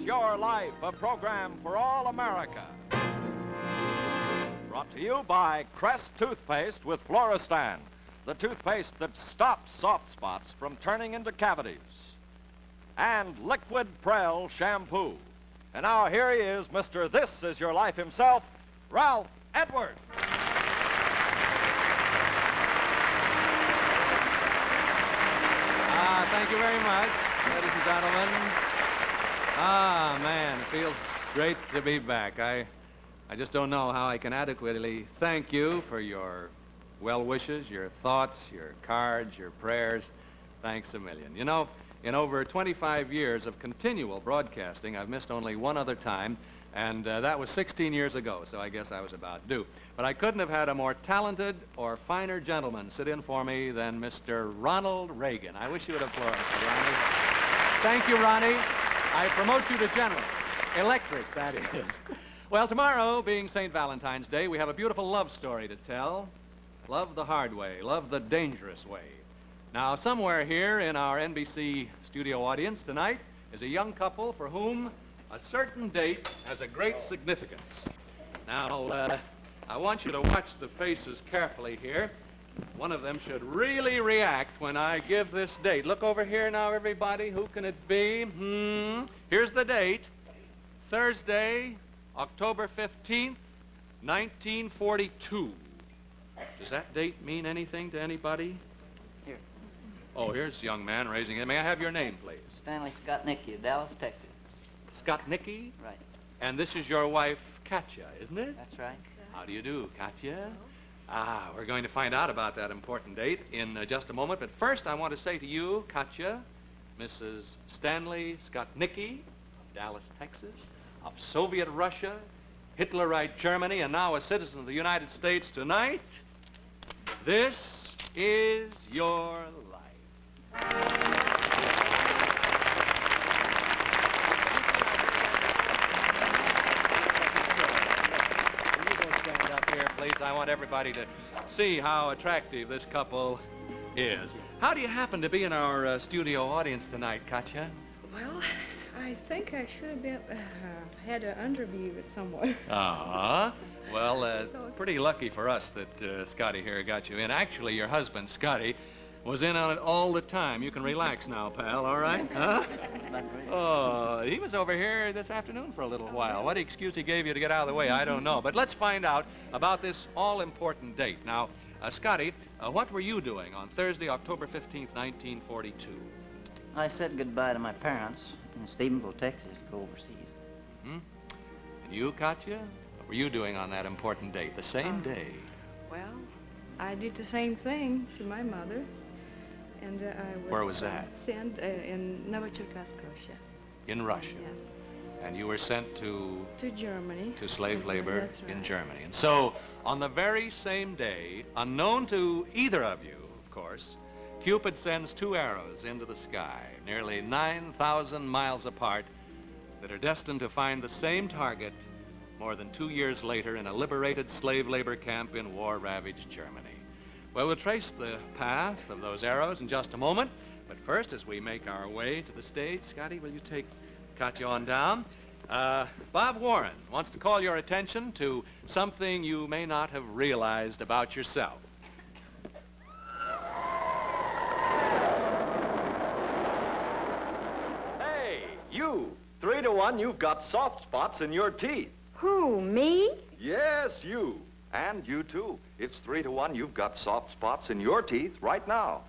Your Life, a program for all America. Brought to you by Crest Toothpaste with Fluorostan, the toothpaste that stops soft spots from turning into cavities. And Liquid Prel Shampoo. And now here he is, Mr. This Is Your Life himself, Ralph Edwards. Thank you very much, ladies and gentlemen. Man, it feels great to be back. I just don't know how I can adequately thank you for your well wishes, your thoughts, your cards, your prayers. Thanks a million. You know, in over 25 years of continual broadcasting, I've missed only one other time, and that was 16 years ago, so I guess I was about due. But I couldn't have had a more talented or finer gentleman sit in for me than Mr. Ronald Reagan. I wish you would applaud for Ronnie. Thank you, Ronnie. I promote you to general. Electric, that is. Well, tomorrow, being St. Valentine's Day, we have a beautiful love story to tell. Love the hard way, love the dangerous way. Now, somewhere here in our NBC studio audience tonight is a young couple for whom a certain date has a great significance. Now, I want you to watch the faces carefully here. One of them should really react when I give this date. Look over here now, everybody. Who can it be? Here's the date. Thursday, October 15th, 1942. Does that date mean anything to anybody? Here. Oh, here's a young man raising it. May I have your name, please? Stanley Skotnicki of Dallas, Texas. Skotnicki? Right. And this is your wife, Katya, isn't it? That's right. How do you do, Katya? We're going to find out about that important date in just a moment. But first, I want to say to you, Katya, Mrs. Stanley Skotnicki of Dallas, Texas, of Soviet Russia, Hitlerite Germany, and now a citizen of the United States tonight, this is your life. Please, I want everybody to see how attractive this couple is. How do you happen to be in our studio audience tonight, Katya? Well, I think I should have been, had an interview with someone. Well, pretty lucky for us that Scotty here got you in. Actually, your husband, Scotty, was in on it all the time. You can relax now, pal, all right? Huh? Oh, he was over here this afternoon for a little while. What excuse he gave you to get out of the way, I don't know. But let's find out about this all-important date. Now, Scotty, what were you doing on Thursday, October 15th, 1942? I said goodbye to my parents in Stephenville, Texas, to go overseas. And you, Katya? What were you doing on that important date, the same day? Well, I did the same thing to my mother. And I was... Where was that? Sent in Novocherkassk, In Russia? Yes. And you were sent to... To Germany. To slave labor That's right. in Germany. And so, on the very same day, unknown to either of you, of course, Cupid sends two arrows into the sky, nearly 9,000 miles apart, that are destined to find the same target more than 2 years later in a liberated slave labor camp in war-ravaged Germany. Well, we'll trace the path of those arrows in just a moment. But first, as we make our way to the stage, Scotty, will you take Katya on down? Bob Warren wants to call your attention to something you may not have realized about yourself. Hey, you! 3-to-1, you've got soft spots in your teeth. Who, me? Yes, you. And you, too. It's 3-to-1, you've got soft spots in your teeth right now.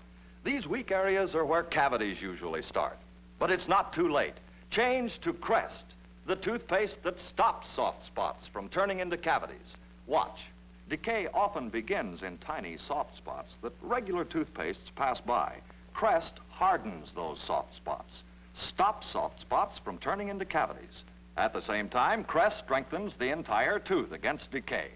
These weak areas are where cavities usually start. But it's not too late. Change to Crest, the toothpaste that stops soft spots from turning into cavities. Watch. Decay often begins in tiny soft spots that regular toothpastes pass by. Crest hardens those soft spots, stops soft spots from turning into cavities. At the same time, Crest strengthens the entire tooth against decay.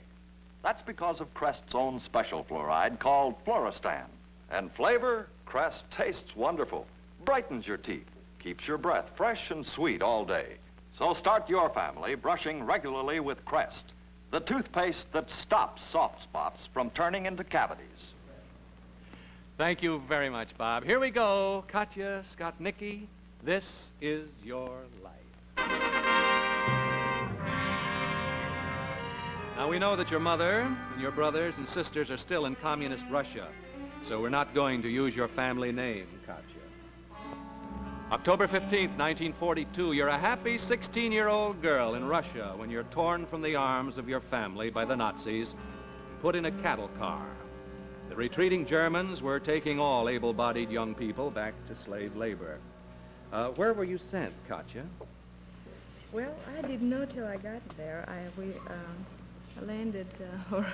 That's because of Crest's own special fluoride called Fluorostan. And flavor, Crest tastes wonderful, brightens your teeth, keeps your breath fresh and sweet all day. So start your family brushing regularly with Crest, the toothpaste that stops soft spots from turning into cavities. Thank you very much, Bob. Here we go. Katya Skotnicki, this is your life. Now, we know that your mother and your brothers and sisters are still in communist Russia, so we're not going to use your family name, Katya. October 15th, 1942, you're a happy 16-year-old girl in Russia when you're torn from the arms of your family by the Nazis and put in a cattle car. The retreating Germans were taking all able-bodied young people back to slave labor. Where were you sent, Katya? Well, I didn't know till I got there. We landed or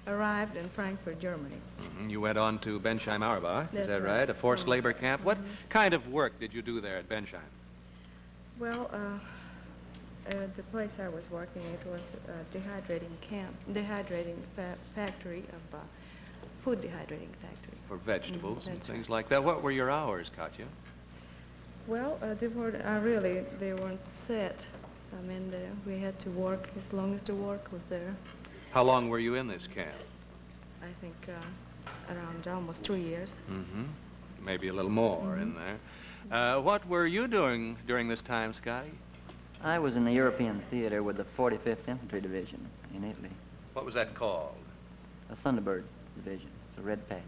arrived in Frankfurt, Germany. Mm-hmm. You went on to Benshheim-Auerbach, is That's that right. right? A forced labor camp? What kind of work did you do there at Benshheim? Well, the place I was working, it was a dehydrating factory of food dehydrating factory. For vegetables and that's things right. like that. What were your hours, Katya? Well, they weren't set. I mean, we had to work as long as the work was there. How long were you in this camp? I think around almost 2 years. Mm-hmm. Maybe a little more in there. What were you doing during this time, Scotty? I was in the European theater with the 45th Infantry Division in Italy. What was that called? The Thunderbird Division. It's a red patch.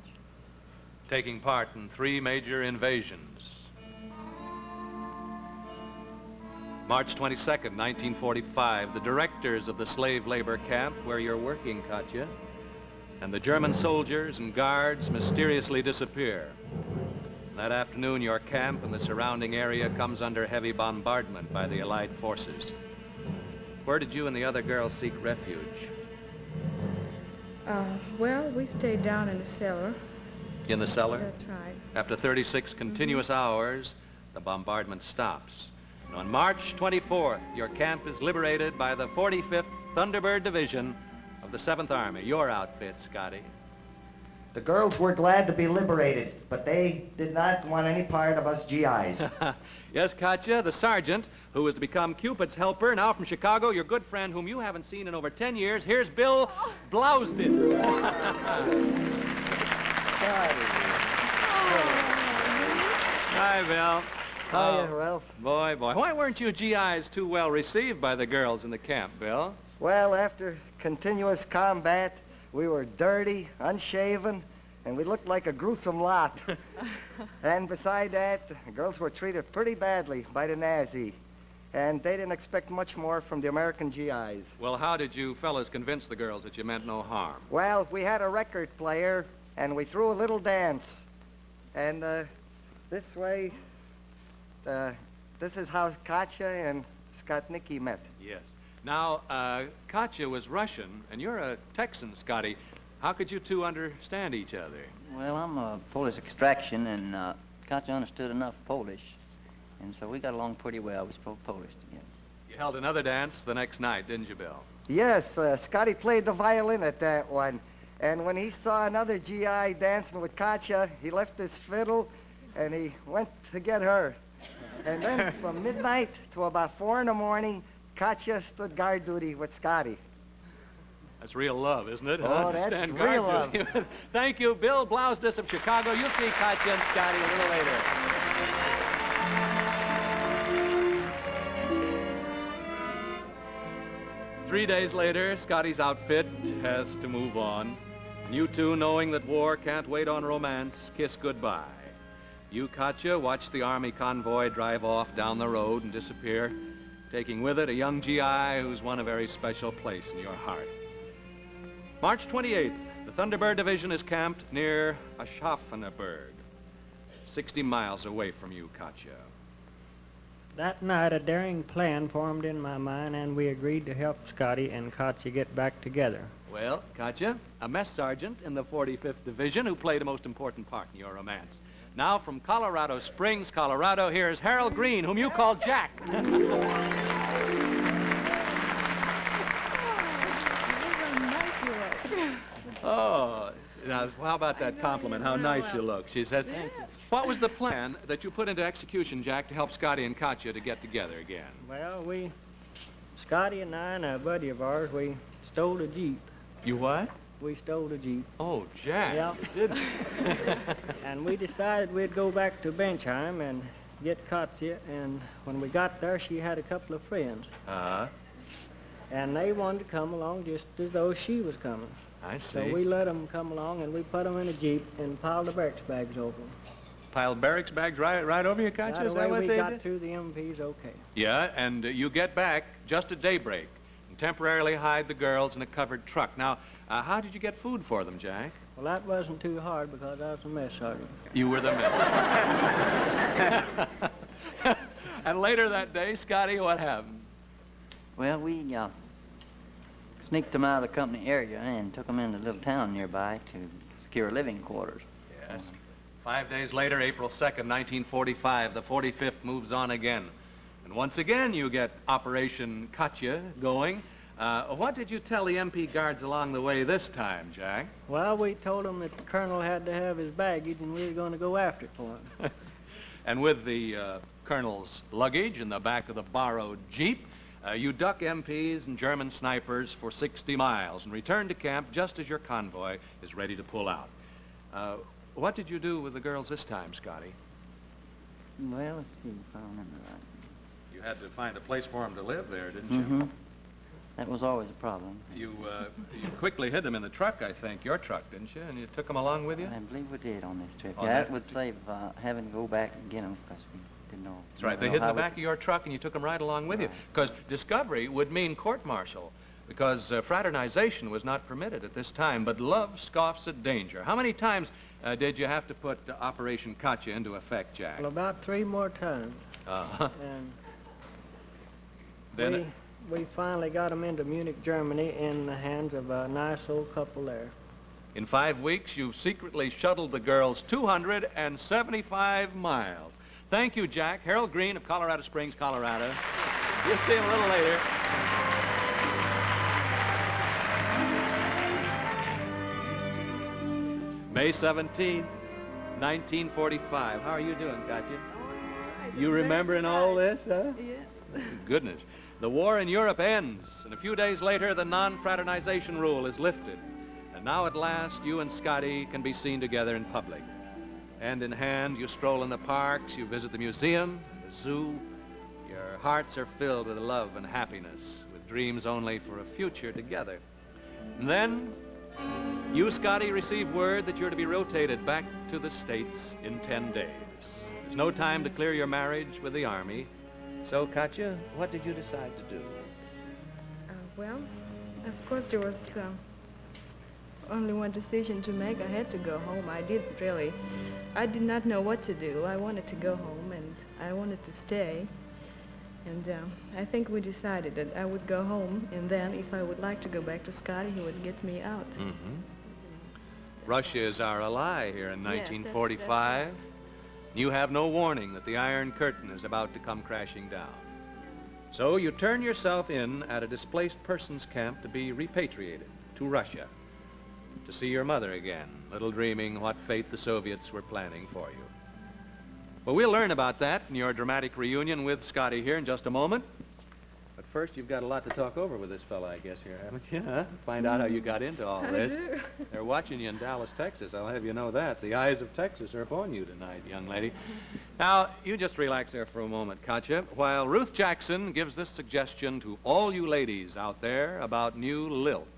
Taking part in 3 major invasions. March 22nd, 1945, the directors of the slave labor camp where you're working, Katya, and the German soldiers and guards mysteriously disappear. That afternoon, your camp and the surrounding area comes under heavy bombardment by the Allied forces. Where did you and the other girls seek refuge? Well, we stayed down in the cellar. In the cellar? That's right. After 36 continuous hours, the bombardment stops. And on March 24th, your camp is liberated by the 45th Thunderbird Division of the 7th Army, your outfit, Scotty. The girls were glad to be liberated, but they did not want any part of us GIs. Yes, Katya, the sergeant, who was to become Cupid's helper, now from Chicago, your good friend whom you haven't seen in over 10 years. Here's Bill Blousdis. Hi, Bill. Hiya, Ralph. Boy. Why weren't you GIs too well received by the girls in the camp, Bill? Well, after continuous combat, we were dirty, unshaven, and we looked like a gruesome lot. And beside that, the girls were treated pretty badly by the Nazi, and they didn't expect much more from the American GIs. Well, how did you fellas convince the girls that you meant no harm? Well, we had a record player, and we threw a little dance. And this way, this is how Katya and Skotnicki met. Yes. Now, Katya was Russian, and you're a Texan, Scotty. How could you two understand each other? Well, I'm of Polish extraction, and Katya understood enough Polish, and so we got along pretty well. We spoke Polish together. You held another dance the next night, didn't you, Bill? Yes, Scotty played the violin at that one. And when he saw another GI dancing with Katya, he left his fiddle, and he went to get her. And then from midnight to about 4 in the morning, Katya stood guard duty with Scotty. That's real love, isn't it? Oh, that's Stand real guard duty. Thank you, Bill Blousdis of Chicago. You'll see Katya and Scotty a little later. 3 days later, Scotty's outfit has to move on. And you two, knowing that war can't wait on romance, kiss goodbye. You, Katya, watch the Army convoy drive off down the road and disappear, taking with it a young GI who's won a very special place in your heart. March 28th, the Thunderbird Division is camped near Aschaffenburg, 60 miles away from you, Katya. That night, a daring plan formed in my mind, and we agreed to help Scotty and Katya get back together. Well, Katya, a mess sergeant in the 45th Division who played a most important part in your romance. Now, from Colorado Springs, Colorado, here's Harold Green, whom you call Jack. Oh, now, how about that compliment? How nice you look. She said, what was the plan that you put into execution, Jack, to help Scotty and Katya to get together again? Well, Scotty and I and a buddy of ours, we stole a Jeep. You what? We stole a Jeep. Oh, Jack, Yeah. didn't And we decided we'd go back to Benchheim and get Katya, and when we got there, she had a couple of friends. Uh-huh. And they wanted to come along just as though she was coming. I see. So we let them come along, and we put them in a Jeep and piled the barracks bags over them. Piled barracks bags right over your Katya? Right Is that away what we they got did? through the MPs okay. Yeah, and you get back just at daybreak and temporarily hide the girls in a covered truck. Now, how did you get food for them, Jack? Well, that wasn't too hard because I was a mess sergeant. You were the mess. And later that day, Scotty, what happened? Well, we sneaked them out of the company area and took them into a little town nearby to secure living quarters. Yes. 5 days later, April 2nd, 1945, the 45th moves on again. And once again, you get Operation Katya going. What did you tell the MP guards along the way this time, Jack? Well, we told them that the colonel had to have his baggage, and we were going to go after it for him. And with the colonel's luggage in the back of the borrowed Jeep, you duck MPs and German snipers for 60 miles and return to camp just as your convoy is ready to pull out. What did you do with the girls this time, Scotty? Well, let's see if I remember right. You had to find a place for them to live there, didn't Mm-hmm. you? That was always a problem. You quickly hid them in the truck, I think, your truck, didn't you? And you took them along with you? I believe we did on this trip. Oh, Yeah, that that would save having to go back and get them because we didn't know. That's right. They hid in the back of your truck and you took them right along with you. Because discovery would mean court-martial. Because fraternization was not permitted at this time, but love scoffs at danger. How many times did you have to put Operation Katya into effect, Jack? Well, about 3 more times. Uh-huh. And Then we finally got them into Munich, Germany, in the hands of a nice old couple there. in 5 weeks, you've secretly shuttled the girls 275 miles. Thank you, Jack. Harold Green of Colorado Springs, Colorado. You'll see him a little later. May 17th, 1945. How are you doing, Katya? You remembering all this, huh? Yes. Goodness. The war in Europe ends, and a few days later, the non-fraternization rule is lifted. And now at last, you and Scotty can be seen together in public. Hand in hand, you stroll in the parks, you visit the museum, the zoo. Your hearts are filled with love and happiness, with dreams only for a future together. And then, you, Scotty, receive word that you're to be rotated back to the States in 10 days. There's no time to clear your marriage with the Army. So, Katya, what did you decide to do? Well, of course, there was only one decision to make. I had to go home. I did not know what to do. I wanted to go home, and I wanted to stay. And I think we decided that I would go home, and then if I would like to go back to Scotty, he would get me out. Mm-hmm. Russia is our ally here in Yes, 1945. that's You have no warning that the Iron Curtain is about to come crashing down. So you turn yourself in at a displaced persons camp to be repatriated to Russia, to see your mother again, little dreaming what fate the Soviets were planning for you. Well, we'll learn about that in your dramatic reunion with Scotty here in just a moment. But first, you've got a lot to talk over with this fella, I guess, here, haven't you? Huh? Find out how you got into all I this. do. They're watching you in Dallas, Texas. I'll have you know that. The eyes of Texas are upon you tonight, young lady. Now, you just relax there for a moment, Katya, while Ruth Jackson gives this suggestion to all you ladies out there about new Lilt.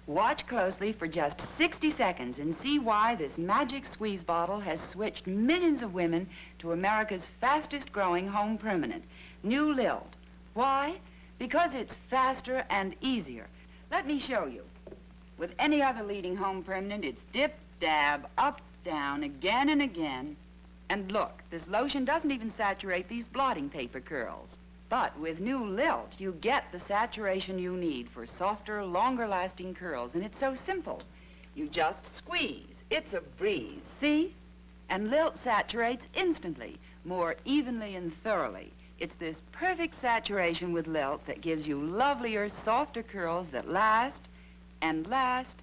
Watch closely for just 60 seconds and see why this magic squeeze bottle has switched millions of women to America's fastest growing home permanent, New Lilt. Why? Because it's faster and easier. Let me show you. With any other leading home permanent, it's dip, dab, up, down, again and again. And look, this lotion doesn't even saturate these blotting paper curls. But with new Lilt, you get the saturation you need for softer, longer-lasting curls, and it's so simple. You just squeeze. It's a breeze, see? And Lilt saturates instantly, more evenly and thoroughly. It's this perfect saturation with Lilt that gives you lovelier, softer curls that last, and last,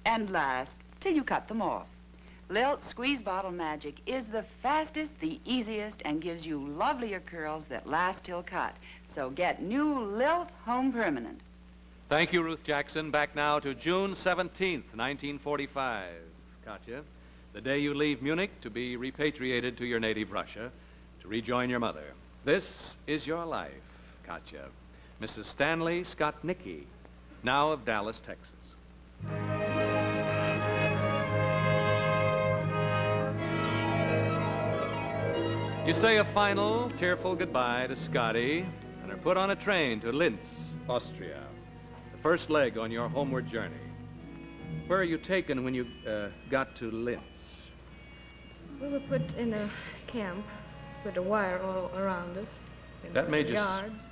and last, till you cut them off. Lilt Squeeze Bottle Magic is the fastest, the easiest, and gives you lovelier curls that last till cut. So get new Lilt Home Permanent. Thank you, Ruth Jackson. Back now to June 17th, 1945. Katya, the day you leave Munich to be repatriated to your native Russia to rejoin your mother. This is your life, Katya. Mrs. Stanley Skotnicki, now of Dallas, Texas. You say a final, tearful goodbye to Scotty and are put on a train to Linz, Austria, the first leg on your homeward journey. Where are you taken when you got to Linz? We were put in a camp with a wire all around us. And That made you... guards.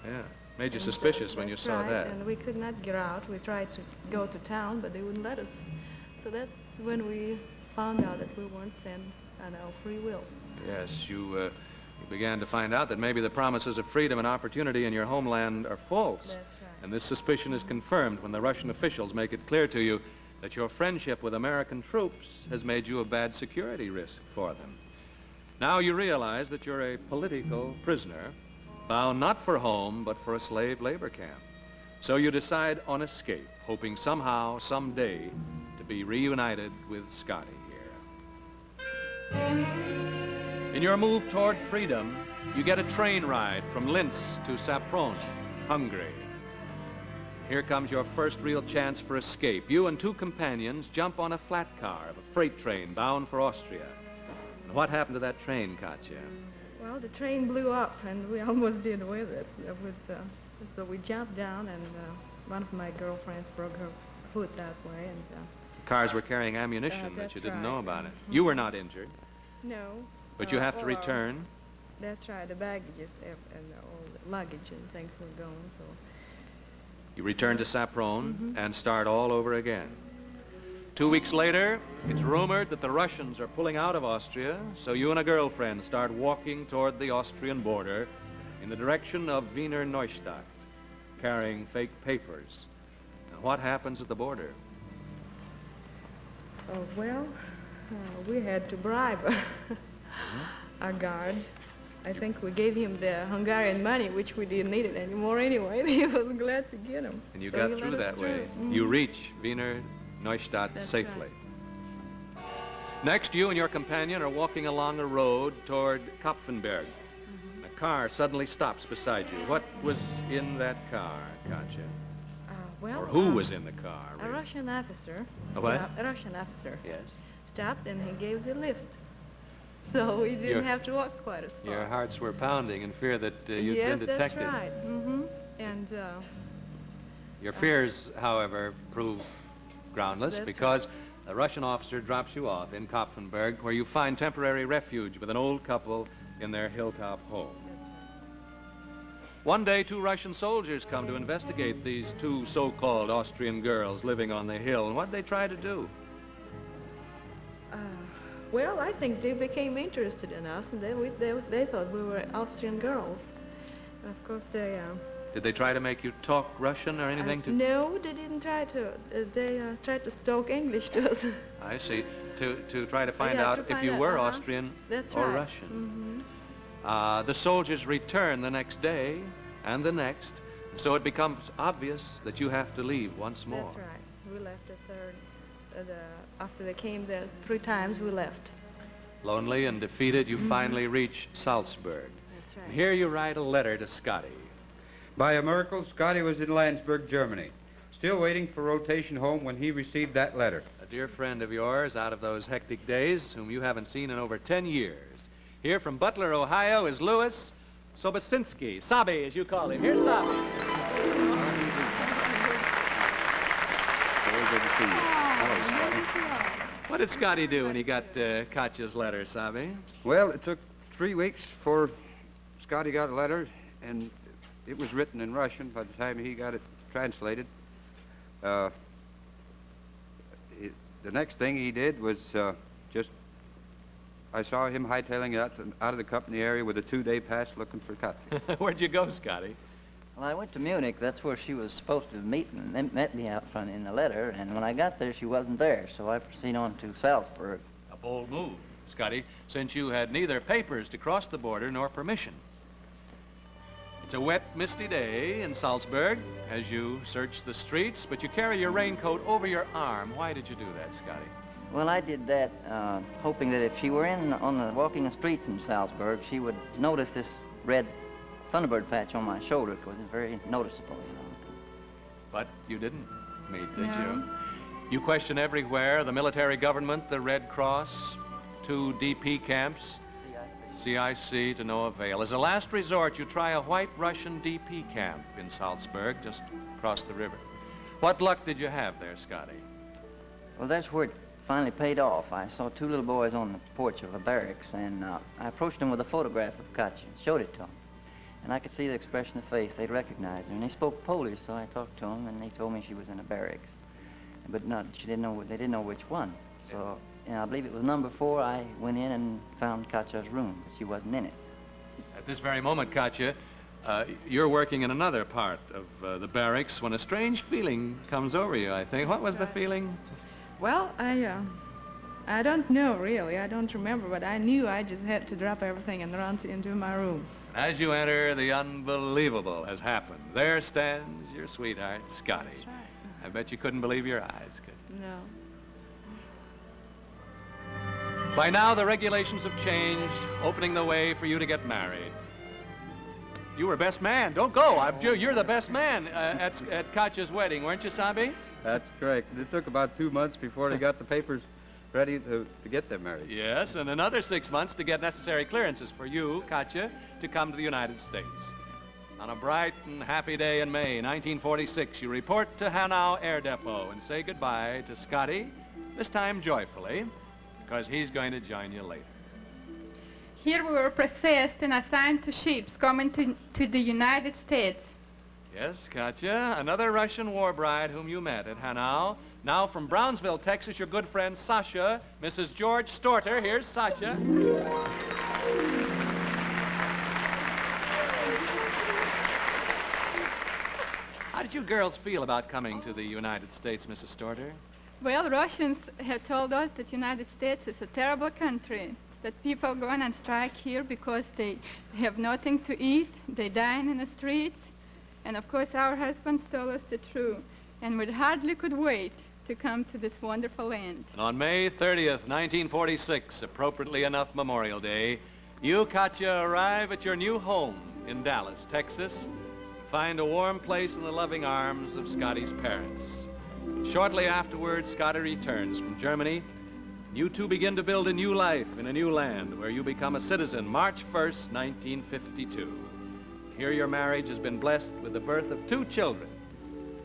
Yeah, made you suspicious when you That's saw right, that. And we could not get out. We tried to go to town, but they wouldn't let us. So that's when we found out that we weren't sent on our free will. Yes, you began to find out that maybe the promises of freedom and opportunity in your homeland are false. That's right. And this suspicion is confirmed when the Russian officials make it clear to you that your friendship with American troops has made you a bad security risk for them. Now you realize that you're a political prisoner, bound not for home, but for a slave labor camp. So you decide on escape, hoping somehow, someday, to be reunited with Scotty here. In your move toward freedom, you get a train ride from Linz to Sopron, Hungary. Here comes your first real chance for escape. You and two companions jump on a flat car of a freight train bound for Austria. And what happened to that train, Katya? Well, the train blew up, and we almost did with it. So we jumped down, and one of my girlfriends broke her foot that way. And Cars were carrying ammunition that you didn't know about it. Mm-hmm. You were not injured, no. but you have to return. That's right. The baggages and all the luggage and things were gone. So You return to Sopron Mm-hmm. and start all over again. 2 weeks later, it's rumored that the Russians are pulling out of Austria, so you and a girlfriend start walking toward the Austrian border in the direction of Wiener Neustadt, carrying fake papers. Now, what happens at the border? Oh, well, we had to bribe our guard. I think we gave him the Hungarian money, which we didn't need it anymore anyway. He was glad to get them. And you So got he through let us that way. through. You reach Wiener Neustadt That's safely. right. Next, you and your companion are walking along a road toward Kopfenberg. A car suddenly stops beside you. What was in that car, Katya? Well, Or who was in the car? A really? Russian officer. A what? A Russian officer. Yes. Stopped, and he gave us a lift. So we didn't Your- have to walk quite as far. Your hearts were pounding in fear that you'd yes, been detected. that's right. Mm-hmm. And Your fears, however, prove groundless That's because a Russian officer drops you off in Kopfenberg, where you find temporary refuge with an old couple in their hilltop home. One day, two Russian soldiers come to investigate these two so-called Austrian girls living on the hill. And what'd they try to do? well, I think they became interested in us, and they thought we were Austrian girls. And of course, they. Did they try to make you talk Russian or anything? No, they didn't try to. They tried to stoke English to us. I see. To try to find Yeah, out to if find you out, were Austrian That's or right. Russian. Mm-hmm. The soldiers return the next day and the next, and so it becomes obvious that you have to leave once more. That's right. We left the third. After they came there 3 times, we left. Lonely and defeated, you finally reach Salzburg. That's right. And here you write a letter to Scotty. By a miracle, Scotty was in Landsberg, Germany, still waiting for rotation home when he received that letter. A dear friend of yours out of those hectic days, whom you haven't seen in over 10 years. Here from Butler, Ohio, is Louis Sobosinski. Sabi, as you call him. Here's Sabi. Very good to see you. Hello, Scotty. What did Scotty do when he got Katya's letter, Sabi? Well, it took 3 weeks before Scotty got a letter, and it was written in Russian by the time he got it translated. The next thing he did was I saw him hightailing out of the company area with a 2-day pass looking for Katya. Where'd you go, Scotty? Well, I went to Munich. That's where she was supposed to meet and met me out front in the letter. And when I got there, she wasn't there. So I proceeded on to Salzburg. A bold move, Scotty, since you had neither papers to cross the border nor permission. It's a wet, misty day in Salzburg as you search the streets, but you carry your raincoat over your arm. Why did you do that, Scotty? Well, I did that hoping that if she were walking the streets in Salzburg, she would notice this red Thunderbird patch on my shoulder because it's very noticeable, you know. But you didn't meet, did No. you? You question everywhere, the military government, the Red Cross, 2 DP camps, CIC to no avail. As a last resort, you try a white Russian DP camp in Salzburg, just across the river. What luck did you have there, Scotty? Well, that's where it finally paid off. I saw 2 little boys on the porch of a barracks, and I approached them with a photograph of Katya and showed it to them. And I could see the expression of face. They'd recognize her. And they spoke Polish, so I talked to them, and they told me she was in a barracks. But they didn't know which one. So, and I believe it was number 4. I went in and found Katya's room, but she wasn't in it. At this very moment, Katya, you're working in another part of the barracks when a strange feeling comes over you, I think. What was the feeling? Well, I don't know, really. I don't remember, but I knew I just had to drop everything and run into my room. As you enter, the unbelievable has happened. There stands your sweetheart, Scotty. That's right. I bet you couldn't believe your eyes, could you? No. By now, the regulations have changed, opening the way for you to get married. You were best man. Don't go. You're the best man at Katya's wedding, weren't you, Sabi? That's correct. It took about 2 months before they got the papers ready to get them married. Yes, and another 6 months to get necessary clearances for you, Katya, to come to the United States. On a bright and happy day in May 1946, you report to Hanau Air Depot and say goodbye to Scotty, this time joyfully, because he's going to join you later. Here we were processed and assigned to ships coming to the United States. Yes, Katya, another Russian war bride whom you met at Hanau. Now from Brownsville, Texas, your good friend Sasha, Mrs. George Storter. Here's Sasha. How did you girls feel about coming to the United States, Mrs. Storter? Well, Russians have told us that the United States is a terrible country, that people go on strike here because they have nothing to eat, they dine in the streets, and of course our husbands told us the truth, and we hardly could wait to come to this wonderful land. And on May 30th, 1946, appropriately enough Memorial Day, you, Katya, arrive at your new home in Dallas, Texas, and find a warm place in the loving arms of Scotty's parents. Shortly afterwards, Scotty returns from Germany. You two begin to build a new life in a new land where you become a citizen March 1st, 1952. Here your marriage has been blessed with the birth of 2 children.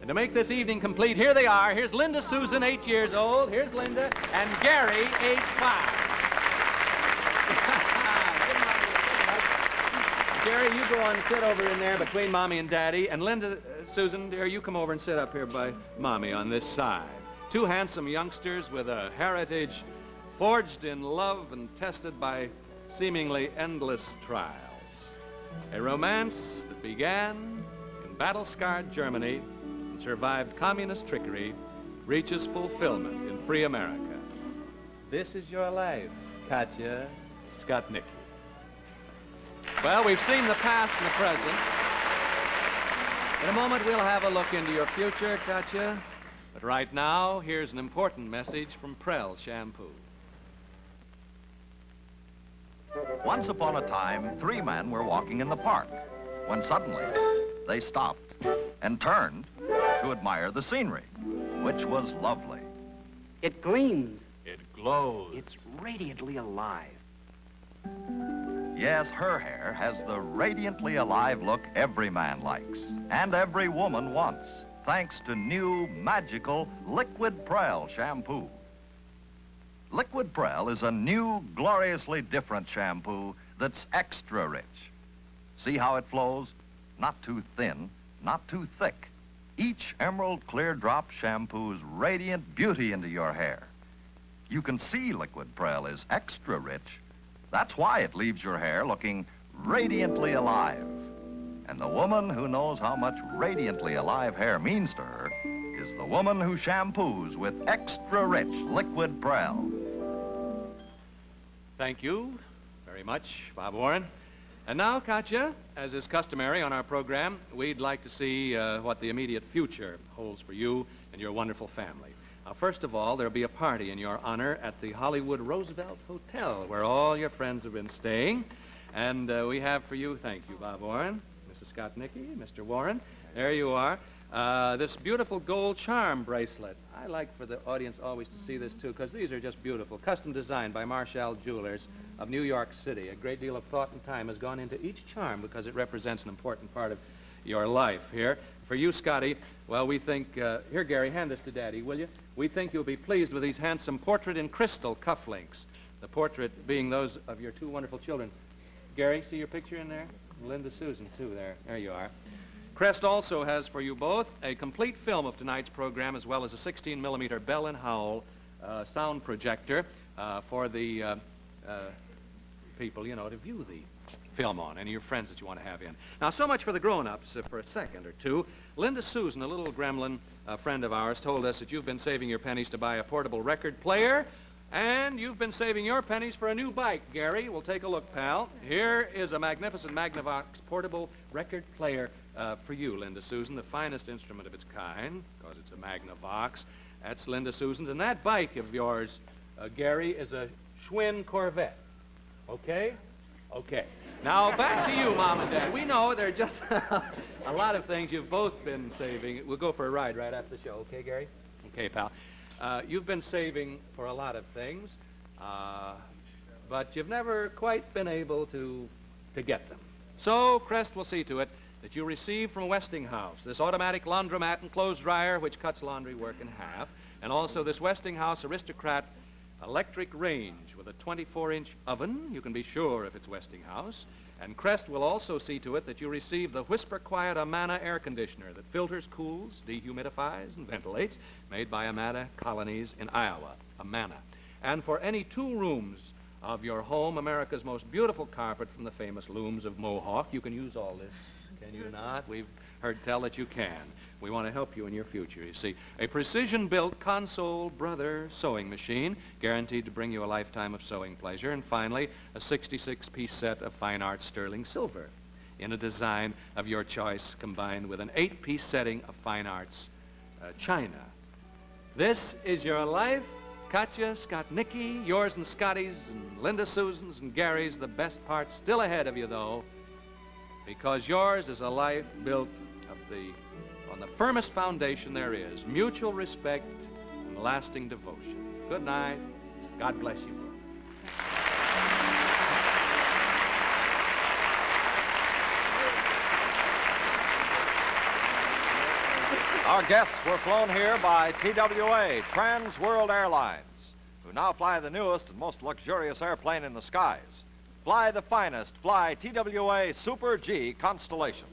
And to make this evening complete, here they are. Here's Linda Susan, 8 years old. Here's Linda. And Gary, age 5. Gary, you go on and sit over in there between Mommy and Daddy. And Linda, Susan, dear, you come over and sit up here by Mommy on this side. 2 handsome youngsters with a heritage forged in love and tested by seemingly endless trials. A romance that began in battle-scarred Germany and survived communist trickery reaches fulfillment in free America. This is your life, Katya Skotnicki. Well, we've seen the past and the present. In a moment, we'll have a look into your future, Katya. But right now, here's an important message from Prell Shampoo. Once upon a time, 3 men were walking in the park when suddenly they stopped and turned to admire the scenery, which was lovely. It gleams. It glows. It's radiantly alive. Yes, her hair has the radiantly alive look every man likes and every woman wants, thanks to new magical Liquid Prell shampoo. Liquid Prell is a new, gloriously different shampoo that's extra rich. See how it flows? Not too thin, not too thick. Each emerald clear drop shampoos radiant beauty into your hair. You can see Liquid Prell is extra rich. That's why it leaves your hair looking radiantly alive. And the woman who knows how much radiantly alive hair means to her is the woman who shampoos with extra rich Liquid Prell. Thank you very much, Bob Warren. And now, Katya, as is customary on our program, we'd like to see what the immediate future holds for you and your wonderful family. Now, first of all, there'll be a party in your honor at the Hollywood Roosevelt Hotel, where all your friends have been staying. And we have for you, thank you, Bob Warren, Mrs. Skotnicki, Mr. Warren. There you are. This beautiful gold charm bracelet. I like for the audience always to see this, too, because these are just beautiful. Custom designed by Marshall Jewelers of New York City. A great deal of thought and time has gone into each charm because it represents an important part of your life here. For you, Scotty, well, we think... here, Gary, hand this to Daddy, will you? We think you'll be pleased with these handsome portrait in crystal cufflinks. The portrait being those of your two wonderful children. Gary, see your picture in there? Linda Susan, too, there. There you are. Crest also has for you both a complete film of tonight's program as well as a 16-millimeter Bell & Howell sound projector for the people, you know, to view the film on, any of your friends that you want to have in. Now, so much for the grown-ups for a second or two. Linda Susan, a little gremlin friend of ours, told us that you've been saving your pennies to buy a portable record player, and you've been saving your pennies for a new bike, Gary. We'll take a look, pal. Here is a magnificent Magnavox portable record player for you, Linda Susan, the finest instrument of its kind, because it's a Magnavox. That's Linda Susan's. And that bike of yours, Gary, is a Schwinn Corvette. Okay? Okay. Now, back to you, Mom and Dad. We know there are just a lot of things you've both been saving. We'll go for a ride right after the show. Okay, Gary? Okay, pal. You've been saving for a lot of things, but you've never quite been able to get them. So, Crest will see to it that you receive from Westinghouse this automatic laundromat and clothes dryer which cuts laundry work in half, and also this Westinghouse Aristocrat electric range with a 24-inch oven. You can be sure if it's Westinghouse. And Crest will also see to it that you receive the Whisper Quiet Amana air conditioner that filters, cools, dehumidifies, and ventilates, made by Amana Colonies in Iowa, Amana. And for any 2 rooms of your home, America's most beautiful carpet from the famous looms of Mohawk. You can use all this, can you not? We've heard tell that you can. We want to help you in your future, you see. A precision-built Console Brother sewing machine, guaranteed to bring you a lifetime of sewing pleasure. And finally, a 66-piece set of fine art sterling silver in a design of your choice, combined with an 8-piece setting of fine arts china. This is your life. Katya, Skotnicki, yours and Scotty's, and Linda Susan's and Gary's. The best part still ahead of you, though, because yours is a life built on the firmest foundation there is, mutual respect and lasting devotion. Good night. God bless you both. Our guests were flown here by TWA, Trans World Airlines, who now fly the newest and most luxurious airplane in the skies. Fly the finest, fly TWA Super G Constellation.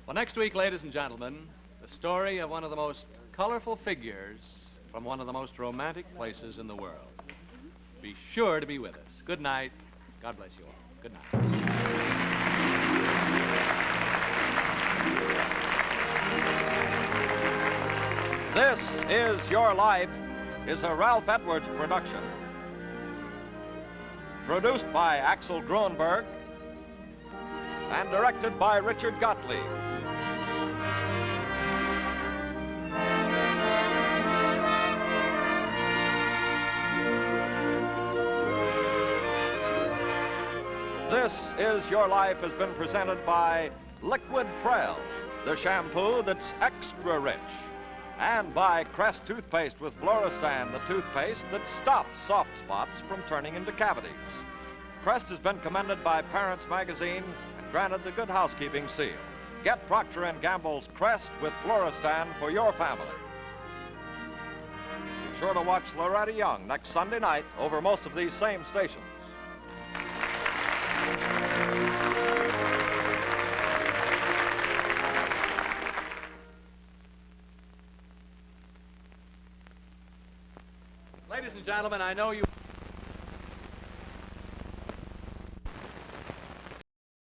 Well, next week, ladies and gentlemen, the story of one of the most colorful figures from one of the most romantic places in the world. Be sure to be with us. Good night. God bless you all. Good night. This Is Your Life is a Ralph Edwards production. Produced by Axel Grunberg and directed by Richard Gottlieb. This Is Your Life has been presented by Liquid Prel, the shampoo that's extra rich, and by Crest Toothpaste with Floristan, the toothpaste that stops soft spots from turning into cavities. Crest has been commended by Parents Magazine and granted the Good Housekeeping seal. Get Procter & Gamble's Crest with Floristan for your family. Be sure to watch Loretta Young next Sunday night over most of these same stations. Ladies and gentlemen, I know you